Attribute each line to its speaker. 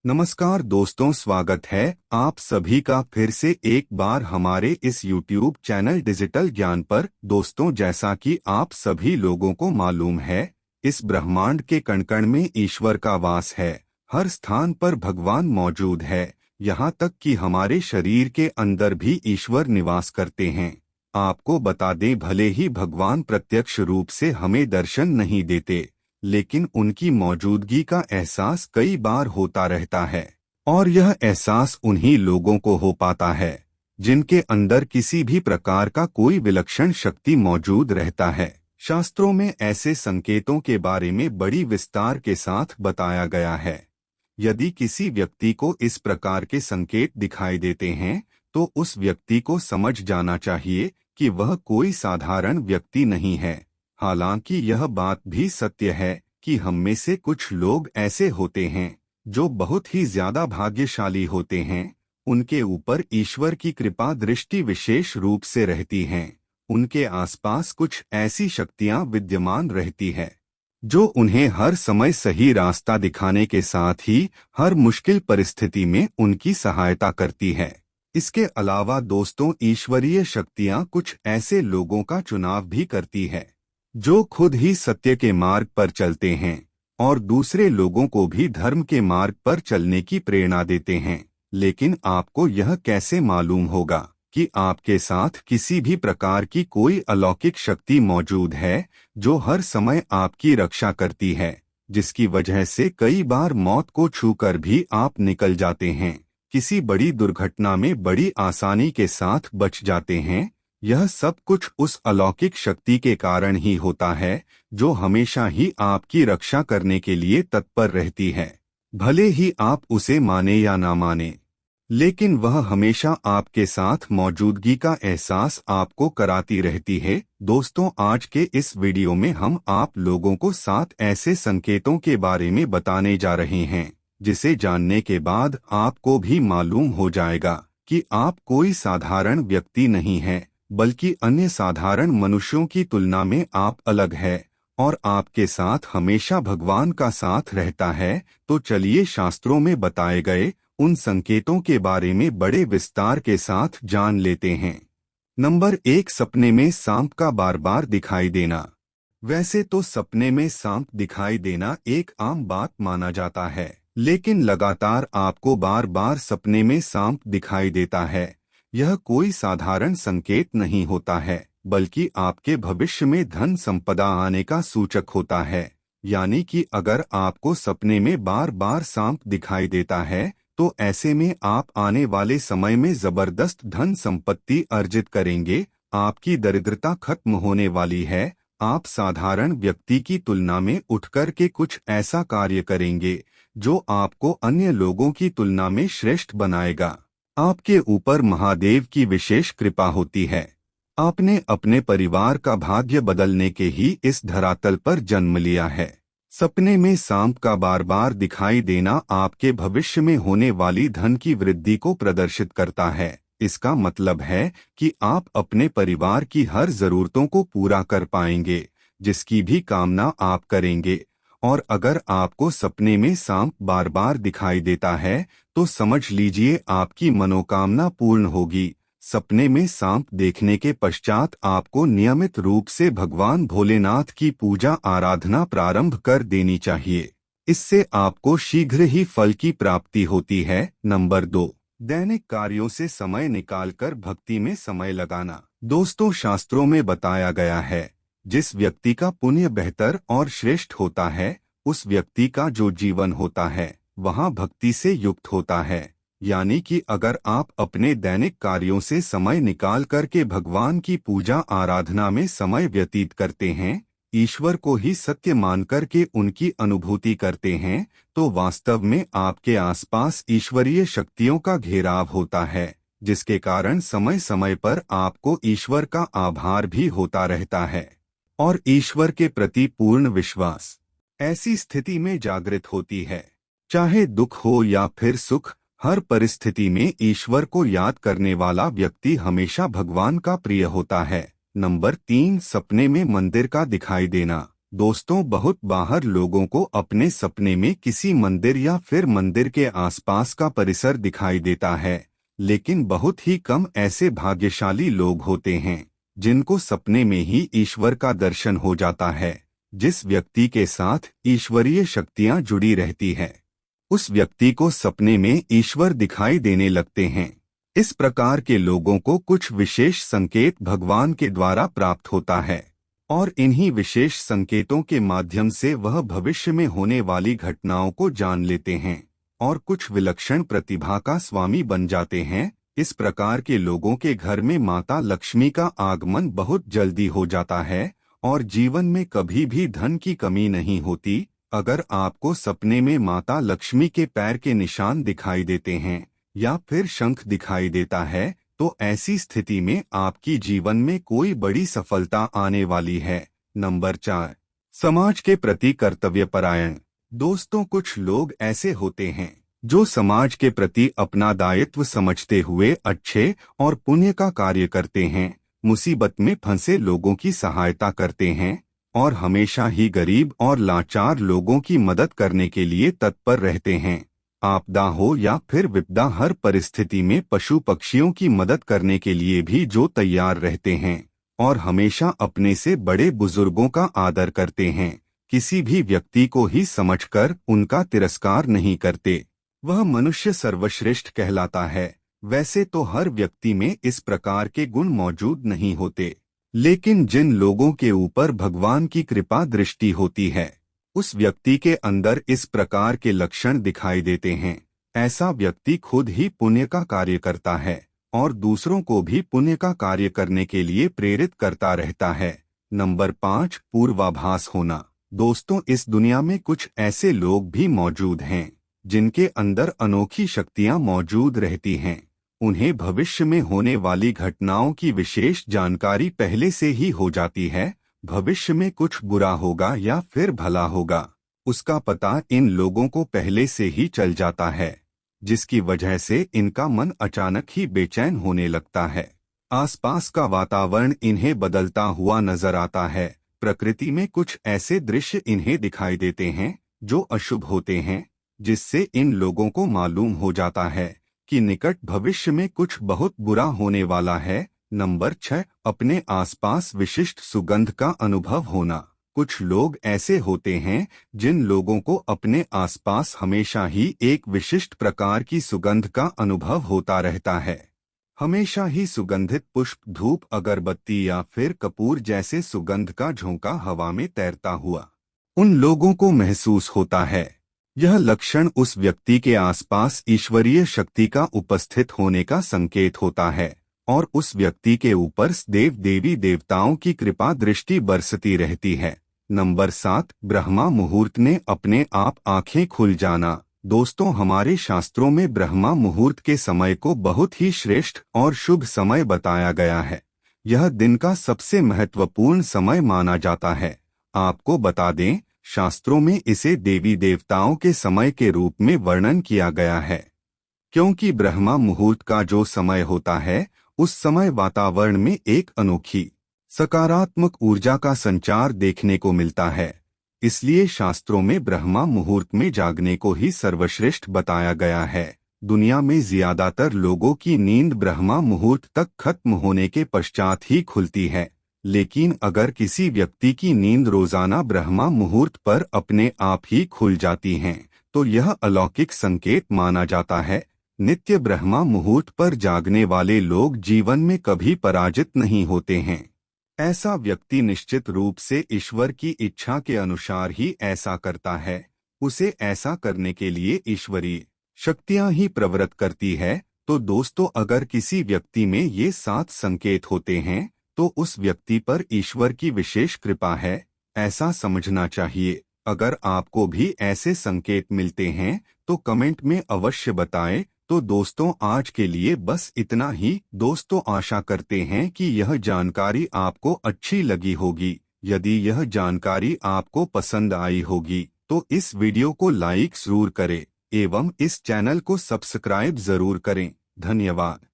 Speaker 1: नमस्कार दोस्तों, स्वागत है आप सभी का फिर से एक बार हमारे इस YouTube चैनल डिजिटल ज्ञान पर। दोस्तों, जैसा कि आप सभी लोगों को मालूम है, इस ब्रह्मांड के कण कण में ईश्वर का वास है। हर स्थान पर भगवान मौजूद है, यहाँ तक कि हमारे शरीर के अंदर भी ईश्वर निवास करते हैं। आपको बता दें, भले ही भगवान प्रत्यक्ष रूप से हमें दर्शन नहीं देते, लेकिन उनकी मौजूदगी का एहसास कई बार होता रहता है। और यह एहसास उन्हीं लोगों को हो पाता है जिनके अंदर किसी भी प्रकार का कोई विलक्षण शक्ति मौजूद रहता है। शास्त्रों में ऐसे संकेतों के बारे में बड़ी विस्तार के साथ बताया गया है। यदि किसी व्यक्ति को इस प्रकार के संकेत दिखाई देते हैं तो उस व्यक्ति को समझ जाना चाहिए कि वह कोई साधारण व्यक्ति नहीं है। हालांकि यह बात भी सत्य है कि हम में से कुछ लोग ऐसे होते हैं जो बहुत ही ज्यादा भाग्यशाली होते हैं। उनके ऊपर ईश्वर की कृपा दृष्टि विशेष रूप से रहती है। उनके आसपास कुछ ऐसी शक्तियां विद्यमान रहती है जो उन्हें हर समय सही रास्ता दिखाने के साथ ही हर मुश्किल परिस्थिति में उनकी सहायता करती है। इसके अलावा दोस्तों, ईश्वरीय शक्तियां कुछ ऐसे लोगों का चुनाव भी करती है जो खुद ही सत्य के मार्ग पर चलते हैं और दूसरे लोगों को भी धर्म के मार्ग पर चलने की प्रेरणा देते हैं। लेकिन आपको यह कैसे मालूम होगा कि आपके साथ किसी भी प्रकार की कोई अलौकिक शक्ति मौजूद है जो हर समय आपकी रक्षा करती है, जिसकी वजह से कई बार मौत को छूकर भी आप निकल जाते हैं, किसी बड़ी दुर्घटना में बड़ी आसानी के साथ बच जाते हैं। यह सब कुछ उस अलौकिक शक्ति के कारण ही होता है जो हमेशा ही आपकी रक्षा करने के लिए तत्पर रहती है। भले ही आप उसे माने या ना माने, लेकिन वह हमेशा आपके साथ मौजूदगी का एहसास आपको कराती रहती है। दोस्तों, आज के इस वीडियो में हम आप लोगों को 7 ऐसे संकेतों के बारे में बताने जा रहे हैं जिसे जानने के बाद आपको भी मालूम हो जाएगा कि आप कोई साधारण व्यक्ति नहीं हैं, बल्कि अन्य साधारण मनुष्यों की तुलना में आप अलग है और आपके साथ हमेशा भगवान का साथ रहता है। तो चलिए शास्त्रों में बताए गए उन संकेतों के बारे में बड़े विस्तार के साथ जान लेते हैं। नंबर 1, सपने में सांप का बार बार दिखाई देना। वैसे तो सपने में सांप दिखाई देना एक आम बात माना जाता है, लेकिन लगातार आपको बार बार सपने में सांप दिखाई देता है, यह कोई साधारण संकेत नहीं होता है, बल्कि आपके भविष्य में धन संपदा आने का सूचक होता है। यानी कि अगर आपको सपने में बार बार सांप दिखाई देता है तो ऐसे में आप आने वाले समय में जबरदस्त धन संपत्ति अर्जित करेंगे। आपकी दरिद्रता खत्म होने वाली है। आप साधारण व्यक्ति की तुलना में उठकर के कुछ ऐसा कार्य करेंगे जो आपको अन्य लोगों की तुलना में श्रेष्ठ बनाएगा। आपके ऊपर महादेव की विशेष कृपा होती है। आपने अपने परिवार का भाग्य बदलने के ही इस धरातल पर जन्म लिया है। सपने में सांप का बार बार दिखाई देना आपके भविष्य में होने वाली धन की वृद्धि को प्रदर्शित करता है। इसका मतलब है कि आप अपने परिवार की हर जरूरतों को पूरा कर पाएंगे, जिसकी भी कामना आप करेंगे। और अगर आपको सपने में सांप बार बार दिखाई देता है तो समझ लीजिए आपकी मनोकामना पूर्ण होगी। सपने में सांप देखने के पश्चात आपको नियमित रूप से भगवान भोलेनाथ की पूजा आराधना प्रारंभ कर देनी चाहिए। इससे आपको शीघ्र ही फल की प्राप्ति होती है। नंबर 2, दैनिक कार्यों से समय निकालकर भक्ति में समय लगाना। दोस्तों, शास्त्रों में बताया गया है, जिस व्यक्ति का पुण्य बेहतर और श्रेष्ठ होता है, उस व्यक्ति का जो जीवन होता है वहाँ भक्ति से युक्त होता है। यानी कि अगर आप अपने दैनिक कार्यों से समय निकाल करके भगवान की पूजा आराधना में समय व्यतीत करते हैं, ईश्वर को ही सत्य मान करके उनकी अनुभूति करते हैं, तो वास्तव में आपके आसपास ईश्वरीय शक्तियों का घेराव होता है, जिसके कारण समय समय पर आपको ईश्वर का आभार भी होता रहता है और ईश्वर के प्रति पूर्ण विश्वास ऐसी स्थिति में जागृत होती है। चाहे दुख हो या फिर सुख, हर परिस्थिति में ईश्वर को याद करने वाला व्यक्ति हमेशा भगवान का प्रिय होता है। नंबर 3, सपने में मंदिर का दिखाई देना। दोस्तों, बहुत बाहर लोगों को अपने सपने में किसी मंदिर या फिर मंदिर के आसपास का परिसर दिखाई देता है, लेकिन बहुत ही कम ऐसे भाग्यशाली लोग होते हैं जिनको सपने में ही ईश्वर का दर्शन हो जाता है। जिस व्यक्ति के साथ ईश्वरीय शक्तियां जुड़ी रहती है, उस व्यक्ति को सपने में ईश्वर दिखाई देने लगते हैं। इस प्रकार के लोगों को कुछ विशेष संकेत भगवान के द्वारा प्राप्त होता है और इन्हीं विशेष संकेतों के माध्यम से वह भविष्य में होने वाली घटनाओं को जान लेते हैं और कुछ विलक्षण प्रतिभा का स्वामी बन जाते हैं। इस प्रकार के लोगों के घर में माता लक्ष्मी का आगमन बहुत जल्दी हो जाता है और जीवन में कभी भी धन की कमी नहीं होती। अगर आपको सपने में माता लक्ष्मी के पैर के निशान दिखाई देते हैं या फिर शंख दिखाई देता है, तो ऐसी स्थिति में आपकी जीवन में कोई बड़ी सफलता आने वाली है। नंबर 4, समाज के प्रति कर्तव्यपरायण। दोस्तों, कुछ लोग ऐसे होते हैं जो समाज के प्रति अपना दायित्व समझते हुए अच्छे और पुण्य का कार्य करते हैं, मुसीबत में फंसे लोगों की सहायता करते हैं और हमेशा ही गरीब और लाचार लोगों की मदद करने के लिए तत्पर रहते हैं। आपदा हो या फिर विपदा, हर परिस्थिति में पशु पक्षियों की मदद करने के लिए भी जो तैयार रहते हैं और हमेशा अपने से बड़े बुजुर्गों का आदर करते हैं। किसी भी व्यक्ति को ही समझकर उनका तिरस्कार नहीं करते, वह मनुष्य सर्वश्रेष्ठ कहलाता है। वैसे तो हर व्यक्ति में इस प्रकार के गुण मौजूद नहीं होते, लेकिन जिन लोगों के ऊपर भगवान की कृपा दृष्टि होती है, उस व्यक्ति के अंदर इस प्रकार के लक्षण दिखाई देते हैं। ऐसा व्यक्ति खुद ही पुण्य का कार्य करता है और दूसरों को भी पुण्य का कार्य करने के लिए प्रेरित करता रहता है। नंबर 5, पूर्वाभास होना। दोस्तों, इस दुनिया में कुछ ऐसे लोग भी मौजूद हैं जिनके अंदर अनोखी शक्तियां मौजूद रहती हैं। उन्हें भविष्य में होने वाली घटनाओं की विशेष जानकारी पहले से ही हो जाती है। भविष्य में कुछ बुरा होगा या फिर भला होगा, उसका पता इन लोगों को पहले से ही चल जाता है, जिसकी वजह से इनका मन अचानक ही बेचैन होने लगता है। आसपास का वातावरण इन्हें बदलता हुआ नजर आता है। प्रकृति में कुछ ऐसे दृश्य इन्हें दिखाई देते हैं जो अशुभ होते हैं, जिससे इन लोगों को मालूम हो जाता है कि निकट भविष्य में कुछ बहुत बुरा होने वाला है। नंबर 6, अपने आसपास विशिष्ट सुगंध का अनुभव होना। कुछ लोग ऐसे होते हैं जिन लोगों को अपने आसपास हमेशा ही एक विशिष्ट प्रकार की सुगंध का अनुभव होता रहता है। हमेशा ही सुगंधित पुष्प, धूप, अगरबत्ती या फिर कपूर जैसे सुगंध का झोंका हवा में तैरता हुआ उन लोगों को महसूस होता है। यह लक्षण उस व्यक्ति के आसपास ईश्वरीय शक्ति का उपस्थित होने का संकेत होता है और उस व्यक्ति के ऊपर देव देवी देवताओं की कृपा दृष्टि बरसती रहती है। नंबर 7, ब्रह्मा मुहूर्त ने अपने आप आंखें खुल जाना। दोस्तों, हमारे शास्त्रों में ब्रह्मा मुहूर्त के समय को बहुत ही श्रेष्ठ और शुभ समय बताया गया है। यह दिन का सबसे महत्वपूर्ण समय माना जाता है। आपको बता दें, शास्त्रों में इसे देवी देवताओं के समय के रूप में वर्णन किया गया है, क्योंकि ब्रह्मा मुहूर्त का जो समय होता है, उस समय वातावरण में एक अनोखी सकारात्मक ऊर्जा का संचार देखने को मिलता है। इसलिए शास्त्रों में ब्रह्मा मुहूर्त में जागने को ही सर्वश्रेष्ठ बताया गया है। दुनिया में ज्यादातर लोगों की नींद ब्रह्मा मुहूर्त तक खत्म होने के पश्चात ही खुलती है, लेकिन अगर किसी व्यक्ति की नींद रोजाना ब्रह्मा मुहूर्त पर अपने आप ही खुल जाती है, तो यह अलौकिक संकेत माना जाता है। नित्य ब्रह्मा मुहूर्त पर जागने वाले लोग जीवन में कभी पराजित नहीं होते हैं। ऐसा व्यक्ति निश्चित रूप से ईश्वर की इच्छा के अनुसार ही ऐसा करता है। उसे ऐसा करने के लिए ईश्वरीय शक्तियां ही प्रवृत्त करती है। तो दोस्तों, अगर किसी व्यक्ति में ये 7 संकेत होते हैं, तो उस व्यक्ति पर ईश्वर की विशेष कृपा है, ऐसा समझना चाहिए। अगर आपको भी ऐसे संकेत मिलते हैं तो कमेंट में अवश्य बताएं। तो दोस्तों, आज के लिए बस इतना ही। दोस्तों, आशा करते हैं कि यह जानकारी आपको अच्छी लगी होगी। यदि यह जानकारी आपको पसंद आई होगी तो इस वीडियो को लाइक जरूर करें एवं इस चैनल को सब्सक्राइब जरूर करें। धन्यवाद।